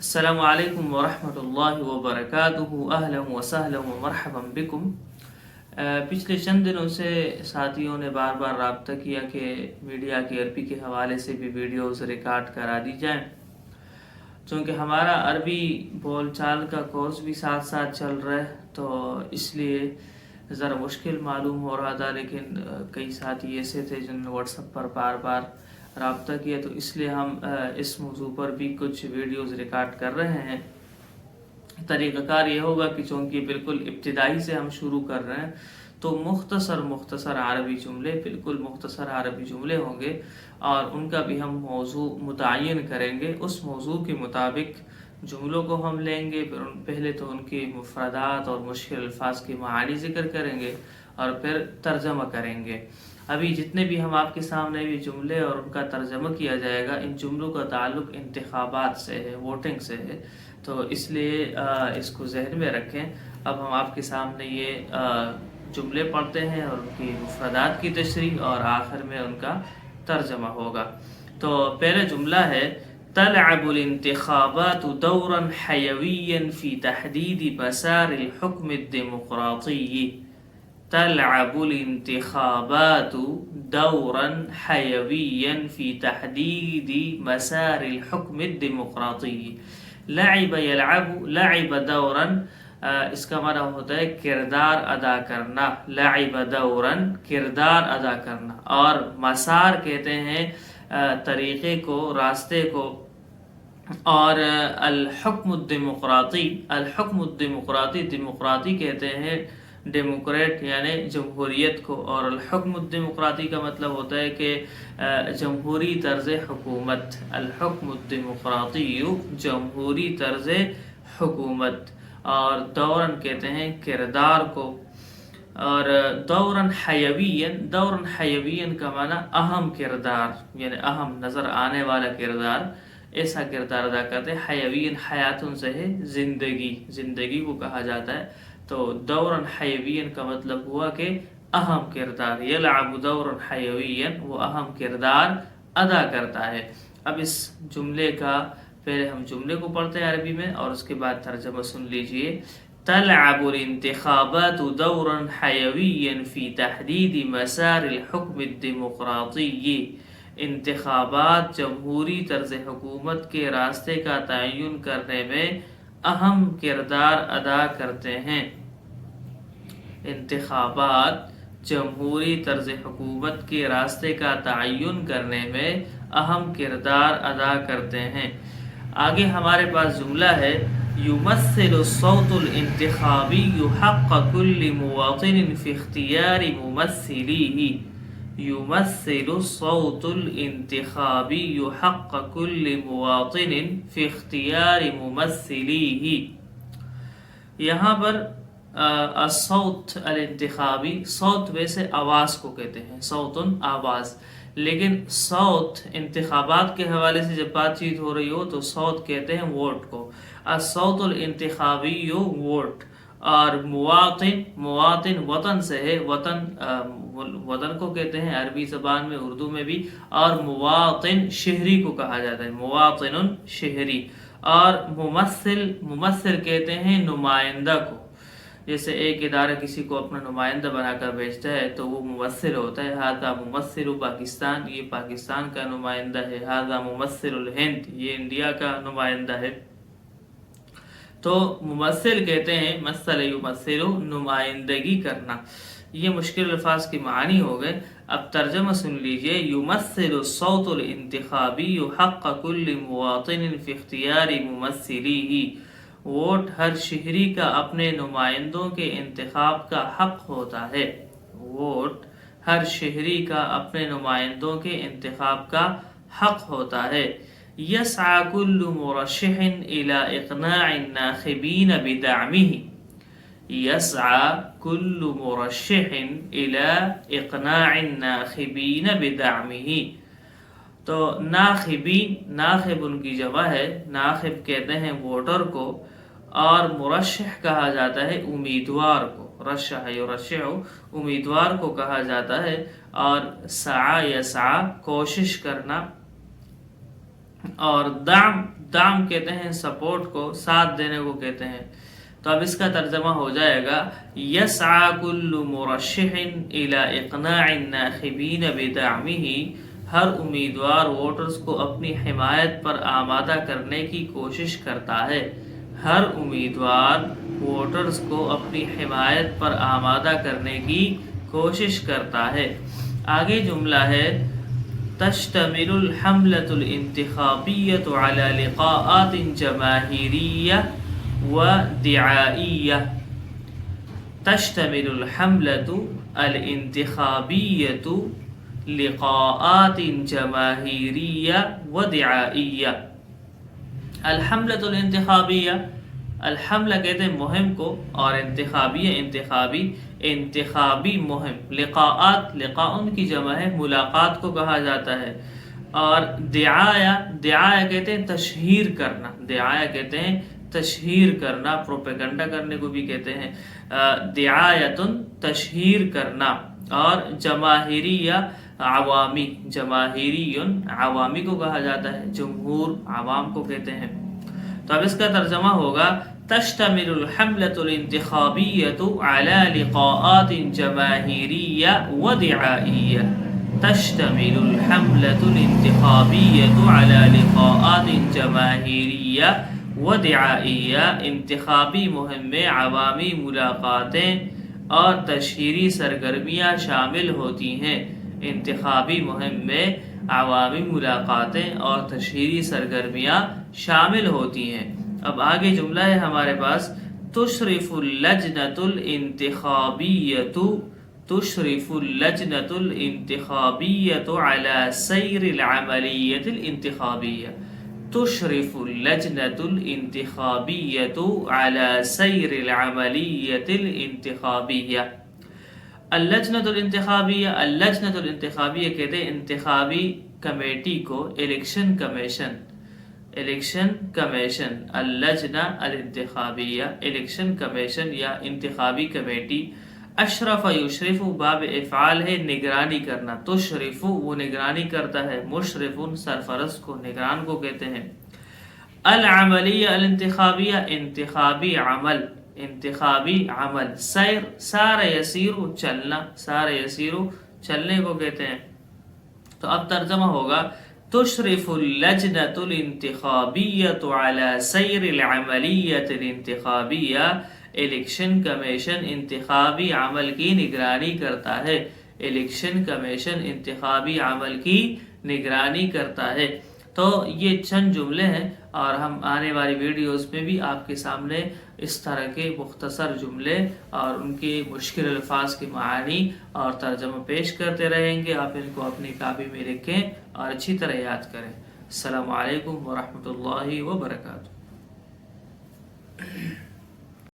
السلام علیکم ورحمۃ اللہ وبرکاتہ، اہلا وسہلا ومرحبا بکم۔ پچھلے چند دنوں سے ساتھیوں نے بار بار رابطہ کیا کہ میڈیا کی عربی کے حوالے سے بھی ویڈیوز ریکارڈ کرا دی جائیں، چونکہ ہمارا عربی بول چال کا کورس بھی ساتھ ساتھ چل رہا ہے، تو اس لیے ذرا مشکل معلوم ہو رہا تھا، لیکن کئی ساتھی ایسے تھے جنہوں نے واٹس ایپ پر بار بار رابطہ کیا، تو اس لیے ہم اس موضوع پر بھی کچھ ویڈیوز ریکارڈ کر رہے ہیں۔ طریقہ کار یہ ہوگا کہ چونکہ بالکل ابتدائی سے ہم شروع کر رہے ہیں، تو مختصر عربی جملے، بالکل مختصر عربی جملے ہوں گے، اور ان کا بھی ہم موضوع متعین کریں گے۔ اس موضوع کے مطابق جملوں کو ہم لیں گے، پہلے تو ان کی مفردات اور مشکل الفاظ کی معانی ذکر کریں گے اور پھر ترجمہ کریں گے۔ ابھی جتنے بھی ہم آپ کے سامنے بھی جملے اور ان کا ترجمہ کیا جائے گا، ان جملوں کا تعلق انتخابات سے ہے، ووٹنگ سے ہے، تو اس لیے اس کو ذہن میں رکھیں۔ اب ہم آپ کے سامنے یہ جملے پڑھتے ہیں اور ان کی مفردات کی تشریح، اور آخر میں ان کا ترجمہ ہوگا۔ تو پہلا جملہ ہے: تلعب الانتخابات دورا حیویا فی تحدید مسار الحکم الدیمقراطی۔ تلعب الانتخابات دورا حیویا فی تحدید مسار الحکم الدیمقراطی۔ لعب یلعب، لعب دورا اس کا معنی ہوتا ہے کردار ادا کرنا، لعب دورا کردار ادا کرنا، اور مسار کہتے ہیں طریقے کو، راستے کو، اور الحکم الدیمقراطی، الحکم الدیمقراطی، دیمقراطی کہتے ہیں ڈیموکریٹ یعنی جمہوریت کو، اور الحکم الدیمقراطی کا مطلب ہوتا ہے کہ جمہوری طرز حکومت، الحکم الدیمقراطی جمہوری طرز حکومت، اور دورن کہتے ہیں کردار کو، اور دورن حیوین، دورن حیوین کا معنی اہم کردار، یعنی اہم نظر آنے والا کردار، ایسا کردار ادا کرتے ہیں۔ حیوین حیاتن سے ہے زندگی، زندگی کو کہا جاتا ہے، تو دورن حیوین کا مطلب ہوا کہ اہم کردار، یلعب دورن حیوین، وہ اہم کردار ادا کرتا ہے۔ اب اس جملے کا پہلے ہم جملے کو پڑھتے ہیں عربی میں، اور اس کے بعد ترجمہ سن لیجئے۔ تلعب الانتخابات دورا حیویا فی تحدید مسار الحکم الدیمقراطی۔ انتخابات جمہوری طرز حکومت کے راستے کا تعین کرنے میں اہم کردار ادا کرتے ہیں۔ انتخابات جمہوری طرز حکومت کے راستے کا تعین کرنے میں اہم کردار ادا کرتے ہیں۔ آگے ہمارے پاس جملہ ہے: یمثل الصوت الانتخابی حق كل مواطن فی اختیار ممثلیہ۔ یمثل الصوت الانتخابی حق كل مواطن فی اختیار ممثلیہ۔ یہاں پر الصوت الانتخابی، صوت ویسے آواز کو کہتے ہیں، صوتن آواز، لیکن صوت انتخابات کے حوالے سے جب بات چیت ہو رہی ہو تو صوت کہتے ہیں ووٹ کو، الصوت الانتخابی ووٹ، اور مواطن، مواطن وطن سے ہے، وطن وطن کو کہتے ہیں عربی زبان میں، اردو میں بھی، اور مواطن شہری کو کہا جاتا ہے، مواطن شہری، اور ممثل، ممثل کہتے ہیں نمائندہ کو، جیسے ایک ادارہ کسی کو اپنا نمائندہ بنا کر بھیجتا ہے تو وہ ممثل ہوتا ہے۔ ھذا ممثل پاکستان، یہ پاکستان کا نمائندہ ہے۔ ھذا ممثل الہند، یہ انڈیا کا نمائندہ ہے۔ تو ممثل کہتے ہیں مثل یمثل، نمائندگی کرنا۔ یہ مشکل الفاظ کی معنی ہو گئے۔ اب ترجمہ سن لیجئے: یمثل الصوت الانتخابی حق كل مواطن فی اختیار ممثلیہ۔ ووٹ ہر شہری کا اپنے نمائندوں کے انتخاب کا حق ہوتا ہے۔ ووٹ ہر شہری کا اپنے نمائندوں کے انتخاب کا حق ہوتا ہے۔ یسعی کل مرشح الی اقناع الناخبین بدعمہ۔ یسعی کل مرشح الی اقناع الناخبین بدعمہ۔ تو ناخبین، ناخب ان کی جمع ہے، ناخب کہتے ہیں ووٹر کو، اور مرشح کہا جاتا ہے امیدوار کو، رشح یرشح، امیدوار کو کہا جاتا ہے، اور سعی یسعی کوشش کرنا، اور دعم کہتے ہیں سپورٹ کو، ساتھ دینے کو کہتے ہیں. تو اب اس کا ترجمہ ہو جائے گا یسعى كل مرشح الى اقناع الناخبین بدعمه، ہر امیدوار ووٹرز کو اپنی حمایت پر آمادہ کرنے کی کوشش کرتا ہے. ہر امیدوار ووٹرز کو اپنی حمایت پر آمادہ کرنے کی کوشش کرتا ہے. آگے جملہ ہے تشتمل الحملة الانتخابية على لقاءات جماهيرية ودعائية. تشتمل الحملة الانتخابية لقاءات جماهيرية ودعائية. الحملة الانتخابية، الحملہ کہتے ہیں مہم کو، اور انتخابیہ انتخابی مہم. لقاء ان کی جمع ہے، ملاقات کو کہا جاتا ہے. اور دعایہ کہتے ہیں تشہیر کرنا، دعایہ کہتے ہیں تشہیر کرنا، پروپیگنڈا کرنے کو بھی کہتے ہیں. دعایتن تشہیر کرنا. اور جماہیریہ عوامی، جماہیریون عوامی کو کہا جاتا ہے، جمہور عوام کو کہتے ہیں. تو اب اس کا ترجمہ ہوگا تشتمل الحملة الانتخابية على لقاءات جماهيرية ودعائية. تشتمل الحملة الانتخابية على لقاءات جماهيرية ودعائية. انتخابی مہم میں عوامی ملاقاتیں اور تشہیری سرگرمیاں شامل ہوتی ہیں. انتخابی مہم میں عوامی ملاقاتیں اور تشہیری سرگرمیاں شامل ہوتی ہیں. اب آگے جملہ ہے ہمارے پاس تشرف اللجنة الانتخابية على سير العملية الانتخابية. تشرف اللجنة الانتخابية على سير العملية الانتخابية. اللجنة الانتخابیہ کہتے ہیں انتخابی کمیٹی کو، الیکشن کمیشن. اللجنہ الانتخابیہ، الیکشن کمیشن یا انتخابی کمیٹی. اشرف یشرف باب افعال ہے، نگرانی کرنا. تشرف وہ نگرانی کرتا ہے، مشرف سرپرست کو، نگران کو کہتے ہیں. العملیہ الانتخابیہ انتخابی عمل، انتخابی عمل. سار یسیر چلنا، سار یسیر چلنے کو کہتے ہیں. تو اب ترجمہ ہوگا تشرف اللجنة الانتخابية على سير العملية الانتخابية. الیکشن کمیشن انتخابی عمل کی نگرانی کرتا ہے. الیکشن کمیشن انتخابی عمل کی نگرانی کرتا ہے. تو یہ چند جملے ہیں، اور ہم آنے والی ویڈیوز میں بھی آپ کے سامنے اس طرح کے مختصر جملے اور ان کے مشکل الفاظ کے معانی اور ترجمہ پیش کرتے رہیں گے. آپ ان کو اپنی کاپی میں لکھیں اور اچھی طرح یاد کریں. السلام علیکم ورحمۃ اللہ وبرکاتہ.